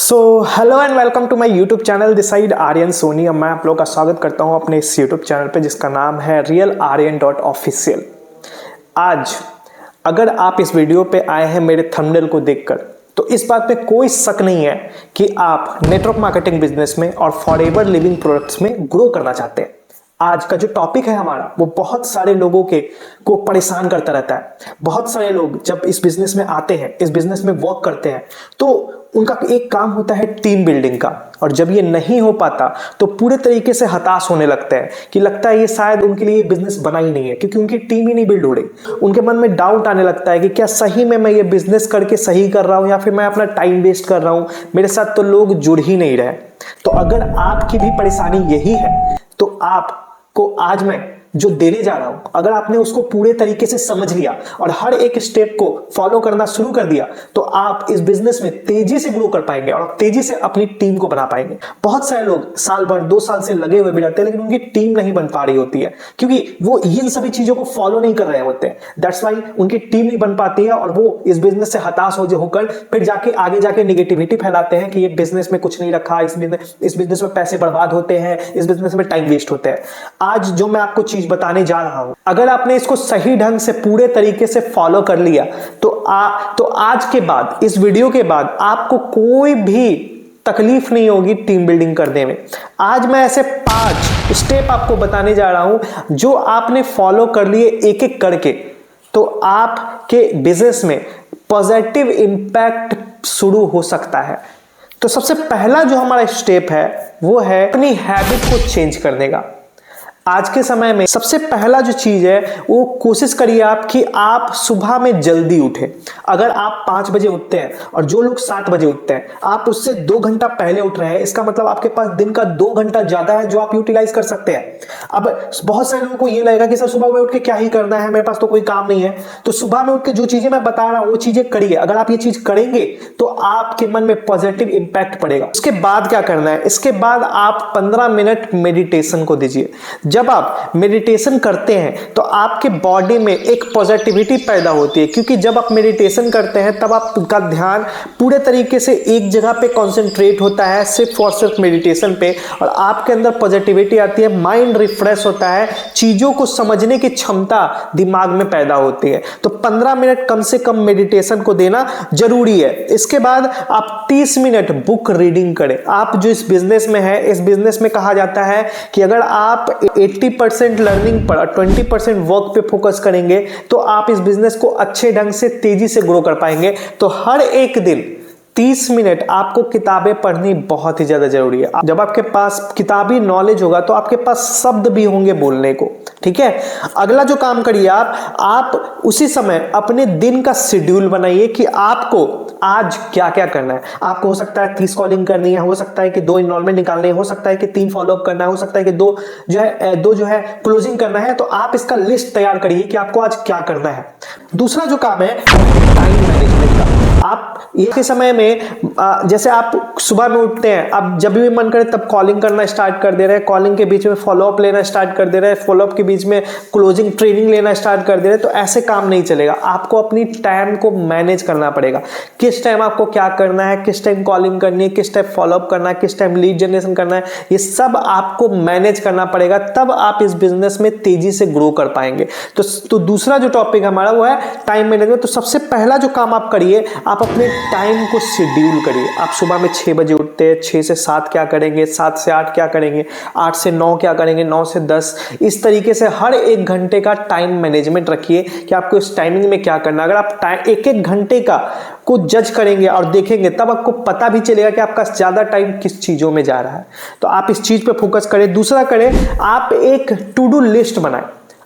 So hello and welcome to my YouTube channel this side Aryan Soni. अब मैं आप लोग का स्वागत करता हूं अपने इस यूट्यूब चैनल पे जिसका नाम है realaryan.official। आज अगर आप इस वीडियो पे आए हैं मेरे थंबनेल को देखकर, तो इस बात पे कोई शक नहीं है कि आप नेटवर्क मार्केटिंग बिजनेस में और फॉरएवर लिविंग प्रोडक्ट्स में ग्रो करना चाहते हैं। आज का जो टॉपिक है हमारा वो बहुत सारे लोगों को परेशान करता रहता है। बहुत सारे लोग जब इस बिजनेस में आते हैं, इस बिजनेस में वर्क करते हैं, तो उनका एक काम होता है टीम बिल्डिंग का, और जब ये नहीं हो पाता तो पूरे तरीके से हताश होने लगते हैं कि लगता है ये शायद उनके लिए बिजनेस बना ही नहीं है, क्योंकि उनकी टीम ही नहीं बिल्ड हो रही। उनके मन में डाउट आने लगता है कि क्या सही में मैं ये बिजनेस करके सही कर रहा हूं या फिर मैं अपना टाइम वेस्ट कर रहा हूं, मेरे साथ तो लोग जुड़ ही नहीं रहे। तो अगर आपकी भी परेशानी यही है तो आपको आज मैं जो देने जा रहा हूं, अगर आपने उसको पूरे तरीके से समझ लिया और हर एक स्टेप को फॉलो करना शुरू कर दिया, तो आप इस बिजनेस में तेजी से ग्रो कर पाएंगे और तेजी से अपनी टीम को बना पाएंगे। बहुत सारे लोग साल भर 2 साल से लगे हुए भी रहते हैं, लेकिन उनकी टीम नहीं बन पा रही होती है, क्योंकि वो इन सभी चीजों को फॉलो नहीं कर रहे होते हैं। दैट्स वाई उनकी टीम नहीं बन पाती है और वो इस बिजनेस से हताश होकर फिर आगे जाके निगेटिविटी फैलाते हैं कि ये बिजनेस में कुछ नहीं रखा, इस बिजनेस में पैसे बर्बाद होते हैं, इस बिजनेस में टाइम वेस्ट होते हैं। आज जो मैं आपको चीज बताने जा रहा हूं, अगर आपने इसको सही ढंग से पूरे तरीके से फॉलो कर लिया तो आज के बाद, इस वीडियो के बाद आपको कोई भी तकलीफ नहीं होगी टीम बिल्डिंग करने में। आज मैं ऐसे 5 स्टेप आपको बताने जा रहा हूं जो आपने फॉलो कर लिए एक एक करके, तो आपके बिजनेस में पॉजिटिव इंपैक्ट शुरू हो सकता है। तो सबसे पहला जो हमारा स्टेप है वो है अपनी हैबिट को चेंज करने का। आज के समय में सबसे पहला जो चीज है वो कोशिश करिए आप कि आप सुबह में जल्दी उठें। अगर आप 5 बजे उठते हैं और जो लोग 7 बजे उठते हैं, आप उससे 2 घंटा पहले उठ रहे हैं, इसका मतलब आपके पास दिन का 2 घंटा ज्यादा है जो आप यूटिलाइज कर सकते हैं। अब बहुत सारे लोगों को ये लगेगा कि सर सुबह में उठ के क्या ही करना है, मेरे पास तो कोई काम नहीं है। तो सुबह में उठ के जो चीजें मैं बता रहा हूं वो चीजें करिए। अगर आप ये चीज करेंगे तो आपके मन में पॉजिटिव इंपैक्ट पड़ेगा। उसके बाद क्या करना है, इसके बाद आप 15 मिनट मेडिटेशन को दीजिए। जब आप मेडिटेशन करते हैं तो आपके बॉडी में एक पॉजिटिविटी पैदा होती है, क्योंकि जब आप मेडिटेशन करते हैं तब आपका ध्यान पूरे तरीके से एक जगह पे कंसंट्रेट होता है, सिर्फ और सिर्फ मेडिटेशन पे, और आपके अंदर पॉजिटिविटी आती है, माइंड रिफ्रेश होता है, चीजों को समझने की क्षमता दिमाग में पैदा होती है। तो 15 मिनट कम से कम मेडिटेशन को देना जरूरी है। इसके बाद आप 30 मिनट बुक रीडिंग करें। आप जो इस बिजनेस में है, इस बिजनेस में कहा जाता है कि अगर आप 80% लर्निंग पर और 20% वर्क पे फोकस करेंगे तो आप इस बिजनेस को अच्छे ढंग से तेजी से ग्रो कर पाएंगे। तो हर एक दिन 30 मिनट आपको किताबें पढ़नी बहुत ही ज्यादा जरूरी है। जब आपके पास किताबी नॉलेज होगा तो आपके पास शब्द भी होंगे बोलने को, ठीक है। अगला जो काम करिए आप उसी समय अपने दिन का शेड्यूल बनाइए कि आपको आज क्या क्या करना है। आपको हो सकता है 30 कॉलिंग करनी है, हो सकता है कि 2 इनरोलमेंट निकालने हैं, हो सकता है कि 3 फॉलोअप करना है, हो सकता है कि 2 जो है क्लोजिंग करना है। तो आप इसका लिस्ट तैयार करिए कि आपको आज क्या करना है। दूसरा जो काम है टाइम मैनेजमेंट का। आप एक के समय में जैसे आप सुबह में उठते हैं, आप जब भी मन करे तब कॉलिंग करना स्टार्ट कर दे रहे हैं, कॉलिंग के बीच में फॉलोअप लेना स्टार्ट कर दे रहे हैं, फॉलोअप के बीच में क्लोजिंग ट्रेनिंग लेना स्टार्ट कर दे रहे हैं, तो ऐसे काम नहीं चलेगा। आपको अपनी टाइम को मैनेज करना पड़ेगा। किस टाइम आपको क्या करना है, किस टाइम कॉलिंग करनी है, किस टाइम फॉलोअप करना है, किस टाइम लीड जनरेशन करना है, ये सब आपको मैनेज करना पड़ेगा, तब आप इस बिजनेस में तेजी से ग्रो कर पाएंगे। तो दूसरा जो टॉपिक हमारा वो है टाइम मैनेजमेंट। तो सबसे पहला जो काम आप करिए, आप अपने टाइम को शेड्यूल करिए। आप सुबह में 6 बजे उठते हैं, 6 से 7 क्या करेंगे, 7 से 8 क्या करेंगे, 8 से 9 क्या करेंगे, 9 से 10, इस तरीके से हर एक घंटे का टाइम मैनेजमेंट रखिए कि आपको इस टाइमिंग में क्या करना है। अगर आप एक घंटे का को जज करेंगे और देखेंगे तब आपको पता भी चलेगा कि आपका ज्यादा टाइम किस चीजों में जा रहा है। तो आप इस चीज पे फोकस करें। दूसरा करें, आप एक टू डू लिस्ट बनाएं।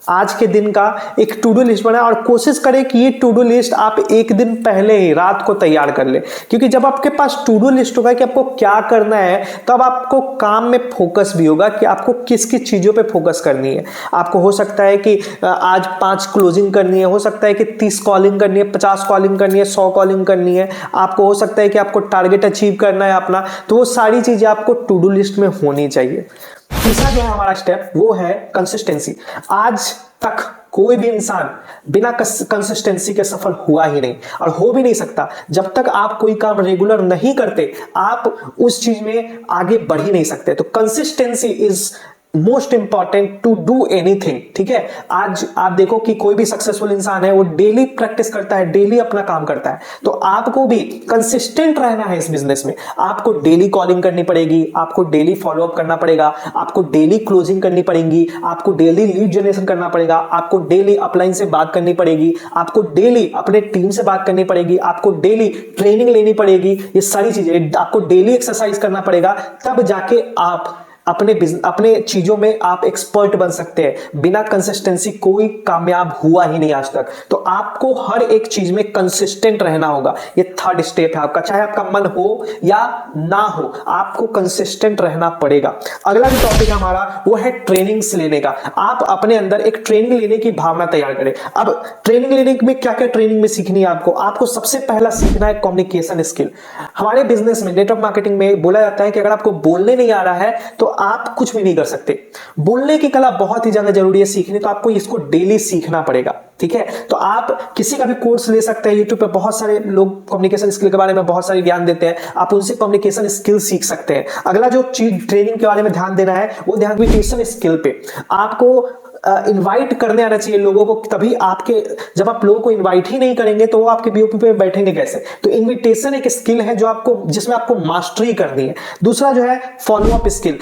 आज के दिन का एक टू डू लिस्ट बनाएं और कोशिश करें कि ये टू डू लिस्ट आप एक दिन पहले ही रात को तैयार कर ले, क्योंकि जब आपके पास टू डू लिस्ट होगा कि आपको क्या करना है, तब आपको काम में फोकस भी होगा कि आपको किस किस चीजों पे फोकस करनी है। आपको हो सकता है कि आज 5 क्लोजिंग करनी है, हो सकता है कि 30 कॉलिंग करनी है, 50 कॉलिंग करनी है, 100 कॉलिंग करनी है। आपको हो सकता है कि आपको टारगेट अचीव करना है अपना, तो वो सारी चीजें आपको टू डू लिस्ट में होनी चाहिए। तीसरा जो है हमारा स्टेप वो है कंसिस्टेंसी। आज तक कोई भी इंसान बिना कंसिस्टेंसी के सफल हुआ ही नहीं और हो भी नहीं सकता। जब तक आप कोई काम रेगुलर नहीं करते आप उस चीज में आगे बढ़ ही नहीं सकते। तो consistency is most important to do anything. ठीक है, आज आप देखो कि कोई भी सक्सेसफुल इंसान है वो डेली प्रैक्टिस करता है, डेली अपना काम करता है। तो आपको भी कंसिस्टेंट रहना है इस बिजनेस में। आपको डेली कॉलिंग करनी पड़ेगी, आपको डेली फॉलोअप करना पड़ेगा, आपको डेली क्लोजिंग करनी पड़ेगी, आपको डेली लीड जनरेशन करना पड़ेगा, आपको डेली अपलाइन से बात करनी पड़ेगी, आपको डेली अपने टीम से बात करनी पड़ेगी, आपको डेली ट्रेनिंग लेनी पड़ेगी। ये सारी चीजें आपको डेली एक्सरसाइज करना पड़ेगा, तब जाके आप अपने चीजों में आप एक्सपर्ट बन सकते हैं। बिना कंसिस्टेंसी कोई कामयाब हुआ ही नहीं आज तक। तो आपको हर एक चीज में कंसिस्टेंट रहना होगा। ये थर्ड स्टेप है आपका, चाहे आपका मन हो या ना हो, आपको कंसिस्टेंट रहना पड़ेगा। अगला जो टॉपिक हमारा वो है ट्रेनिंग्स लेने का। आप अपने अंदर एक ट्रेनिंग लेने की भावना तैयार करें। अब ट्रेनिंग लेने में क्या क्या ट्रेनिंग में सीखनी है आपको सबसे पहला सीखना है कम्युनिकेशन स्किल। हमारे बिजनेस में नेटवर्क मार्केटिंग में बोला जाता है कि अगर आपको बोलने नहीं आ रहा है तो आप कुछ भी नहीं कर सकते। बोलने की कला बहुत ही ज्यादा जरूरी है सीखनी, तो आपको इसको डेली सीखना पड़ेगा। ठीक है, तो आप किसी का भी कोर्स ले सकते हैं। यूट्यूब पे बहुत सारे लोग कम्युनिकेशन स्किल के बारे में बहुत सारे ज्ञान देते हैं, आप उनसे कम्युनिकेशन स्किल सीख सकते हैं। अगला जो चीज ट्रेनिंग के बारे में ध्यान देना है वो ध्यान कम्युनिकेशन स्किल पे। आपको इनवाइट करने आना चाहिए लोगों को, तभी आपके जब आप लोगों को इनवाइट ही नहीं करेंगे तो वो आपके बीओपी पे बैठेंगे कैसे। तो इनविटेशन एक स्किल है जो आपको जिसमें आपको मास्टरी करनी है। दूसरा जो है फॉलोअप स्किल।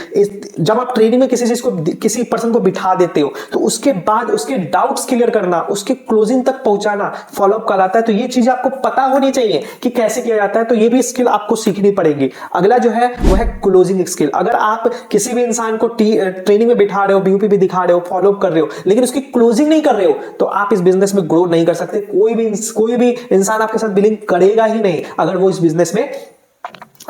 जब आप ट्रेनिंग में किसी पर्सन को बिठा देते हो तो उसके बाद उसके डाउट्स क्लियर करना, उसके क्लोजिंग तक पहुंचाना फॉलोअप कहलाता है। तो ये चीजें आपको पता होनी चाहिए कि कैसे किया जाता है, तो ये भी स्किल आपको सीखनी पड़ेगी। अगला जो है वो है क्लोजिंग स्किल। अगर आप किसी भी इंसान को ट्रेनिंग में बिठा रहे हो, बीओपी भी दिखा रहे हो, फॉलोअप कर रहे हो, लेकिन उसकी क्लोजिंग नहीं कर रहे हो, तो आप इस बिजनेस में ग्रो नहीं कर सकते। कोई भी इंसान आपके साथ बिलिंग करेगा ही नहीं अगर वो इस बिजनेस में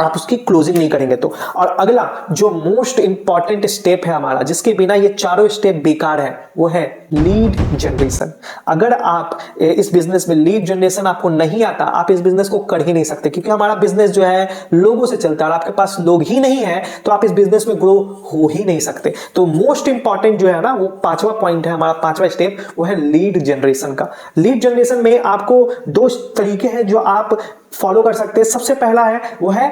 आप उसकी क्लोजिंग नहीं करेंगे तो। और अगला जो मोस्ट इंपॉर्टेंट स्टेप है हमारा, जिसके बिना ये चारों स्टेप बेकार है, वो है लीड जनरेशन। अगर आप इस बिजनेस में लीड जनरेशन आपको नहीं आता, आप इस बिजनेस को कर ही नहीं सकते, क्योंकि हमारा बिजनेस जो है लोगों से चलता है और आपके पास लोग ही नहीं है तो आप इस बिजनेस में ग्रो हो ही नहीं सकते। तो मोस्ट इंपॉर्टेंट जो है ना, वो पांचवा पॉइंट है हमारा, पांचवा स्टेप, वो है लीड जनरेशन का। लीड जनरेशन में आपको दो तरीके हैं जो आप फॉलो कर सकते हैं। सबसे पहला है वो है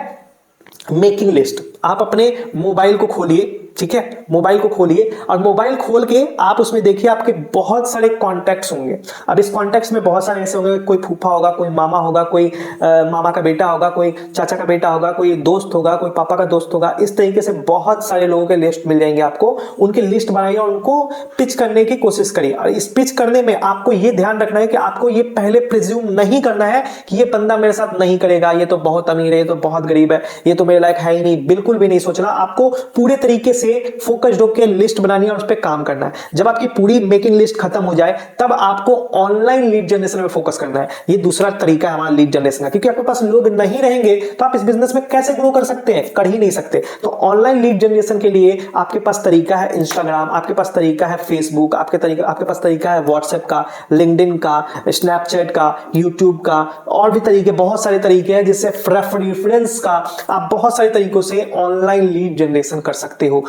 मेकिंग लिस्ट। आप अपने मोबाइल को खोलिए, ठीक है, मोबाइल को खोलिए और मोबाइल खोल के आप उसमें देखिए आपके बहुत सारे कॉन्टैक्ट्स होंगे। अब इस कॉन्टैक्ट्स में बहुत सारे ऐसे होंगे, कोई फूफा होगा, कोई मामा होगा, कोई मामा का बेटा होगा, कोई चाचा का बेटा होगा, कोई दोस्त होगा, कोई पापा का दोस्त होगा। इस तरीके से बहुत सारे लोगों के लिस्ट मिल जाएंगे आपको। उनकी लिस्ट बनाइए और उनको पिच करने की कोशिश करिए। और इस पिच करने में आपको ये ध्यान रखना है कि आपको ये पहले प्रिज्यूम नहीं करना है कि ये बंदा मेरे साथ नहीं करेगा, ये तो बहुत अमीर है, ये तो बहुत गरीब है, ये तो मेरे लायक है ही नहीं। बिल्कुल भी नहीं सोचना। आपको पूरे तरीके से फोकस्ड होकर लिस्ट बनानी है और उस पर काम करना है। जब आपकी पूरी मेकिंग लिस्ट खत्म हो जाए तब आपको ऑनलाइन लीड जनरेशन में फोकस करना है। ये दूसरा तरीका है हमारा लीड जनरेशन का, क्योंकि आपके पास लोग नहीं रहेंगे तो आप इस बिजनेस में कैसे ग्रो कर सकते हैं, कर ही नहीं सकते। तो ऑनलाइन लीड जनरेशन के लिए आपके पास तरीका है इंस्टाग्राम, आपके पास तरीका है फेसबुक, आपके पास तरीका है व्हाट्सएप का, लिंक्डइन का, स्नैपचैट का, यूट्यूब का, और भी तरीके, बहुत सारे तरीके हैं जिससे रेफरेंस का आप बहुत सारे तरीकों से ऑनलाइन लीड जनरेशन कर सकते हो।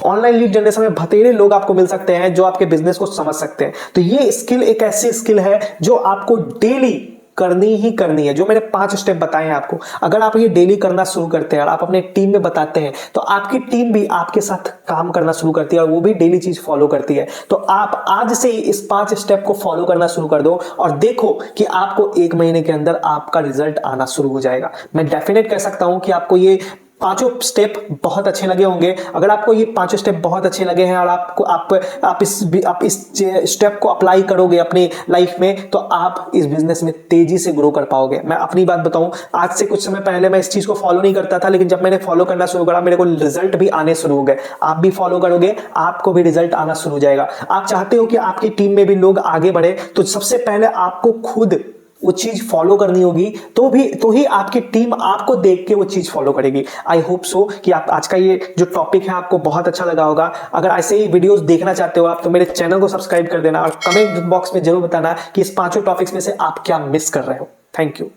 ऑनलाइन लीड जनरेशन में बतेरे लोग आपको मिल सकते हैं जो आपके बिजनेस को समझ सकते हैं। तो ये स्किल एक ऐसी स्किल है जो आपको डेली करनी ही करनी है। जो मैंने 5 स्टेप बताए हैं आपको, अगर आप ये डेली करना शुरू करते हैं और आप अपने टीम में बताते हैं तो आपकी टीम भी आपके साथ काम करना शुरू करती है और वो भी डेली चीज फॉलो करती है। तो आप आज से ही इस 5 स्टेप को फॉलो करना शुरू कर दो और देखो कि आपको 1 महीने के अंदर आपका रिजल्ट आना शुरू हो जाएगा। मैं डेफिनेट कह सकता हूं कि आपको ये 5 स्टेप बहुत अच्छे लगे होंगे। अगर आपको ये 5 स्टेप बहुत अच्छे लगे हैं और आप इस स्टेप को अप्लाई करोगे अपनी लाइफ में तो आप इस बिजनेस में तेजी से ग्रो कर पाओगे। मैं अपनी बात बताऊं, आज से कुछ समय पहले मैं इस चीज को फॉलो नहीं करता था, लेकिन जब मैंने फॉलो करना शुरू करा मेरे को रिजल्ट भी आने शुरू हो गए। आप भी फॉलो करोगे, आपको भी रिजल्ट आना शुरू हो जाएगा। आप चाहते हो कि आपकी टीम में भी लोग आगे बढ़े, तो सबसे पहले आपको खुद वो चीज फॉलो करनी होगी, तो ही आपकी टीम आपको देख के वो चीज फॉलो करेगी। आई होप सो कि आप आज का ये जो टॉपिक है आपको बहुत अच्छा लगा होगा। अगर ऐसे ही वीडियोस देखना चाहते हो आप तो मेरे चैनल को सब्सक्राइब कर देना और कमेंट बॉक्स में जरूर बताना कि इस 5 टॉपिक्स में से आप क्या मिस कर रहे हो। Thank you.